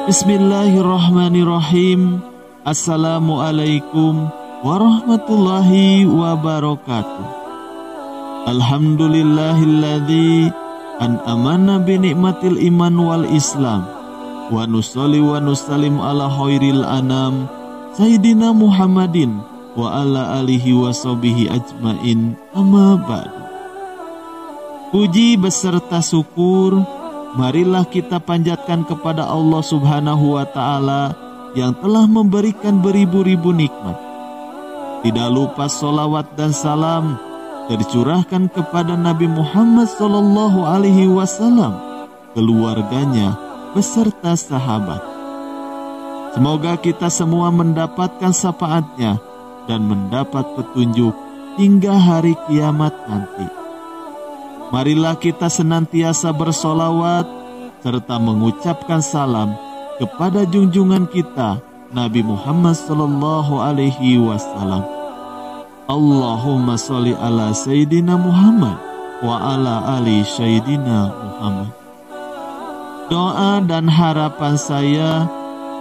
Bismillahirrahmanirrahim. Assalamualaikum warahmatullahi wabarakatuh. Alhamdulillahilladzi an'amana binikmatil iman wal islam. Wa nusalli wa nusallim ala khairil anam Sayyidina Muhammadin wa ala alihi wa sahbihi ajmain, amma ba'du. Puji beserta syukur marilah kita panjatkan kepada Allah Subhanahu wa Ta'ala yang telah memberikan beribu-ribu nikmat. Tidak lupa sholawat dan salam tercurahkan kepada Nabi Muhammad Sallallahu Alaihi Wasallam, keluarganya beserta sahabat. Semoga kita semua mendapatkan syafaatnya dan mendapat petunjuk hingga hari kiamat nanti. Marilah kita senantiasa bersolawat serta mengucapkan salam kepada junjungan kita Nabi Muhammad Sallallahu Alaihi Wasallam. Allahumma sholli ala Sayyidina Muhammad wa ala ali Sayyidina Muhammad. Doa dan harapan saya,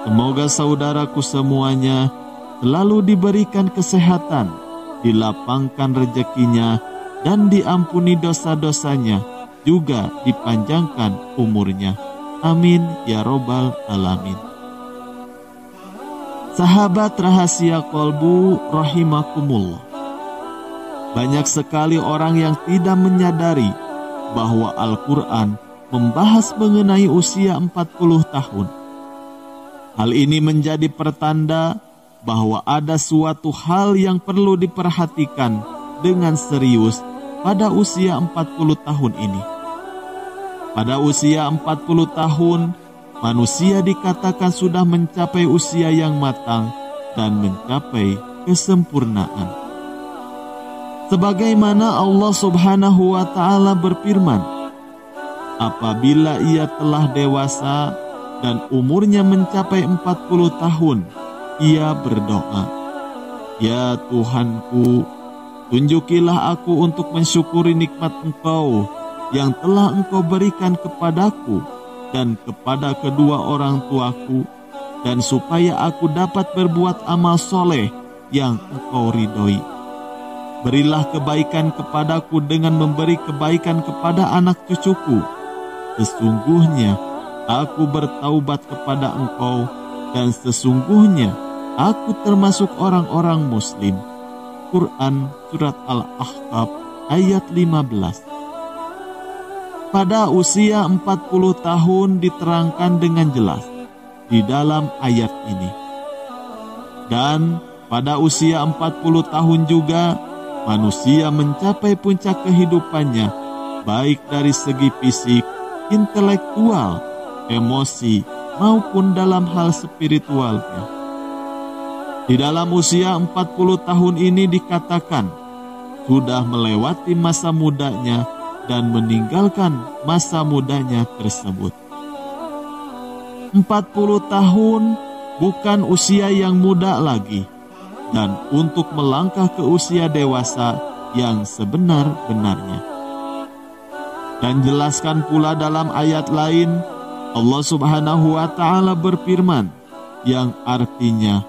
semoga saudaraku semuanya selalu diberikan kesehatan, dilapangkan rezekinya, dan diampuni dosa-dosanya, juga dipanjangkan umurnya. Amin ya robbal alamin. Sahabat rahasia kolbu rahimakumullah, banyak sekali orang yang tidak menyadari bahwa Al-Quran membahas mengenai usia 40 tahun. Hal ini menjadi pertanda bahwa ada suatu hal yang perlu diperhatikan dengan serius pada usia 40 tahun ini. Pada usia 40 tahun, manusia dikatakan sudah mencapai usia yang matang dan mencapai kesempurnaan. Sebagaimana Allah Subhanahu wa Ta'ala berfirman, apabila ia telah dewasa dan umurnya mencapai 40 tahun, ia berdoa, ya Tuhanku, tunjukilah aku untuk mensyukuri nikmat Engkau yang telah Engkau berikan kepadaku dan kepada kedua orang tuaku, dan supaya aku dapat berbuat amal soleh yang Engkau ridhoi. Berilah kebaikan kepadaku dengan memberi kebaikan kepada anak cucuku. Sesungguhnya aku bertaubat kepada Engkau, dan sesungguhnya aku termasuk orang-orang muslim. Quran Surat Al-Ahqaf ayat 15. Pada usia 40 tahun diterangkan dengan jelas di dalam ayat ini. Dan pada usia 40 tahun juga manusia mencapai puncak kehidupannya, baik dari segi fisik, intelektual, emosi, maupun dalam hal spiritualnya. Di dalam usia 40 tahun ini dikatakan sudah melewati masa mudanya dan meninggalkan masa mudanya tersebut. 40 tahun bukan usia yang muda lagi, dan untuk melangkah ke usia dewasa yang sebenar-benarnya. Dan jelaskan pula dalam ayat lain, Allah Subhanahu wa Ta'ala berfirman, yang artinya,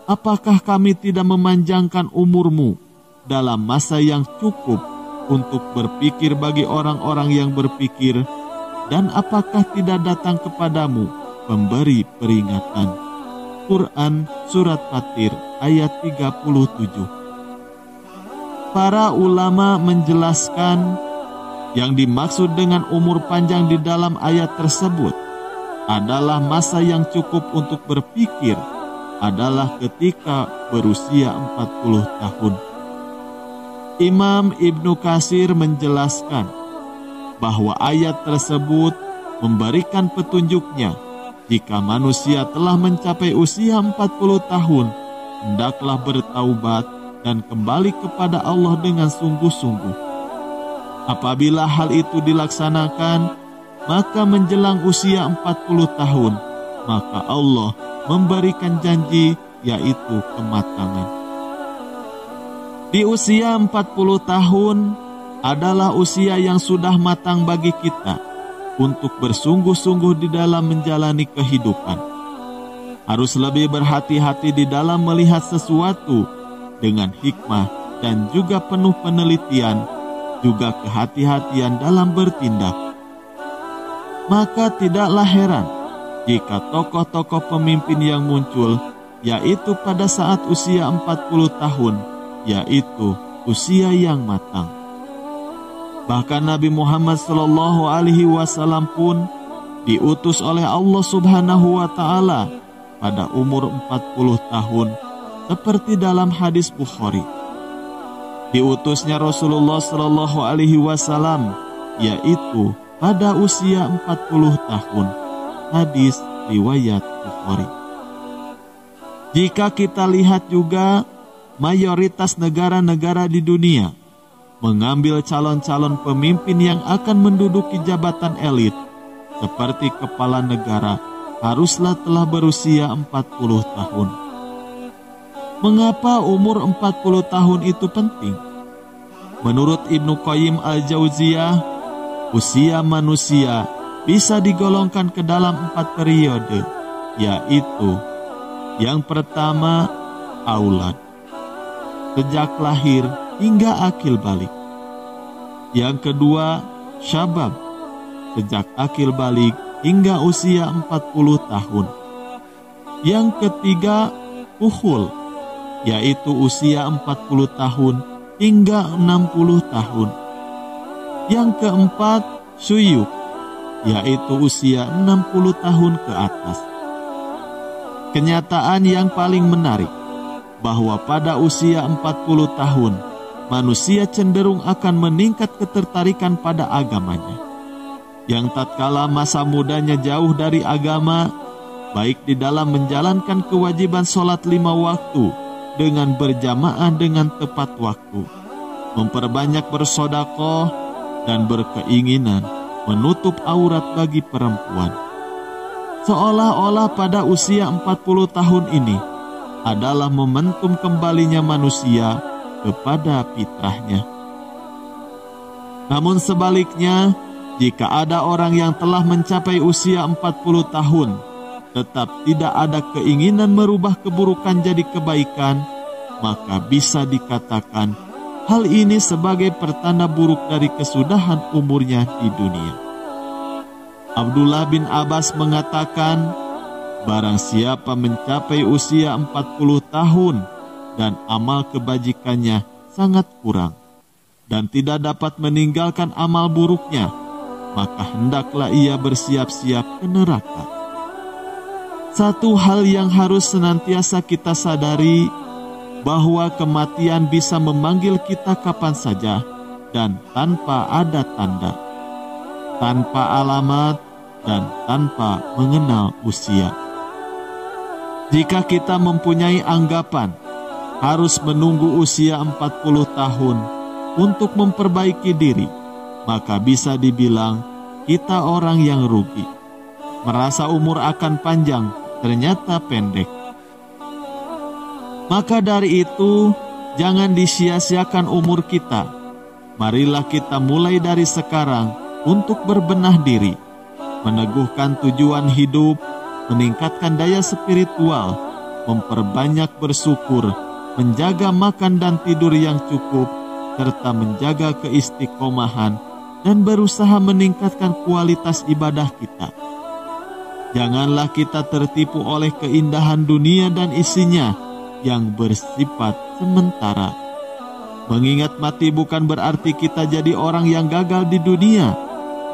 apakah kami tidak memanjangkan umurmu dalam masa yang cukup untuk berpikir bagi orang-orang yang berpikir, dan apakah tidak datang kepadamu pemberi peringatan? Quran Surat Fatir ayat 37. Para ulama menjelaskan yang dimaksud dengan umur panjang di dalam ayat tersebut adalah masa yang cukup untuk berpikir adalah ketika berusia 40 tahun. Imam Ibnu Katsir menjelaskan bahwa ayat tersebut memberikan petunjuknya jika manusia telah mencapai usia 40 tahun, hendaklah bertaubat dan kembali kepada Allah dengan sungguh-sungguh. Apabila hal itu dilaksanakan, maka menjelang usia 40 tahun, maka Allah memberikan janji, yaitu kematangan. Di usia 40 tahun adalah usia yang sudah matang bagi kita, untuk bersungguh-sungguh di dalam menjalani kehidupan. Harus lebih berhati-hati di dalam melihat sesuatu dengan hikmah dan juga penuh penelitian, juga kehati-hatian dalam bertindak. Maka tidaklah heran jika tokoh-tokoh pemimpin yang muncul, yaitu pada saat usia 40 tahun, yaitu usia yang matang. Bahkan Nabi Muhammad SAW pun diutus oleh Allah Subhanahu wa Ta'ala pada umur 40 tahun, seperti dalam hadis Bukhari. Diutusnya Rasulullah SAW yaitu pada usia 40 tahun, hadis riwayat Bukhari. Jika kita lihat juga, mayoritas negara-negara di dunia mengambil calon-calon pemimpin yang akan menduduki jabatan elit, seperti kepala negara, haruslah telah berusia 40 tahun. Mengapa umur 40 tahun itu penting? Menurut Ibnu Qayyim al-Jauziyah, usia manusia bisa digolongkan ke dalam 4 periode, yaitu yang pertama, aulad, sejak lahir hingga akil balik. Yang kedua, syabab, sejak akil balik hingga usia 40 tahun. Yang ketiga, kuhul, yaitu usia 40 tahun hingga 60 tahun. Yang keempat, suyuk, yaitu usia 60 tahun ke atas. Kenyataan yang paling menarik, bahwa pada usia 40 tahun, manusia cenderung akan meningkat ketertarikan pada agamanya. Yang tatkala masa mudanya jauh dari agama, baik di dalam menjalankan kewajiban sholat 5 waktu dengan berjamaah dengan tepat waktu, memperbanyak bersedekah dan berkeinginan menutup aurat bagi perempuan. Seolah-olah pada usia 40 tahun ini adalah momentum kembalinya manusia kepada fitrahnya. Namun sebaliknya, jika ada orang yang telah mencapai usia 40 tahun, tetap tidak ada keinginan merubah keburukan jadi kebaikan, maka bisa dikatakan hal ini sebagai pertanda buruk dari kesudahan umurnya di dunia. Abdullah bin Abbas mengatakan, barang siapa mencapai usia 40 tahun dan amal kebajikannya sangat kurang dan tidak dapat meninggalkan amal buruknya, maka hendaklah ia bersiap-siap ke neraka. Satu hal yang harus senantiasa kita sadari, bahwa kematian bisa memanggil kita kapan saja dan tanpa ada tanda, tanpa alamat dan tanpa mengenal usia. Jika kita mempunyai anggapan harus menunggu usia 40 tahun untuk memperbaiki diri, maka bisa dibilang kita orang yang rugi. Merasa umur akan panjang, ternyata pendek. Maka dari itu, jangan disia-siakan umur kita. Marilah kita mulai dari sekarang untuk berbenah diri, meneguhkan tujuan hidup, meningkatkan daya spiritual, memperbanyak bersyukur, menjaga makan dan tidur yang cukup, serta menjaga keistiqomahan dan berusaha meningkatkan kualitas ibadah kita. Janganlah kita tertipu oleh keindahan dunia dan isinya yang bersifat sementara. Mengingat mati bukan berarti kita jadi orang yang gagal di dunia,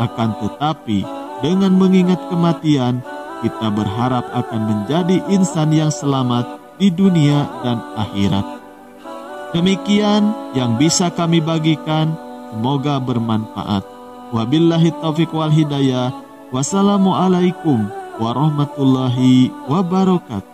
akan tetapi dengan mengingat kematian, kita berharap akan menjadi insan yang selamat di dunia dan akhirat. Demikian yang bisa kami bagikan, semoga bermanfaat. Wabillahi taufiq wal hidayah. Wassalamualaikum warahmatullahi wabarakatuh.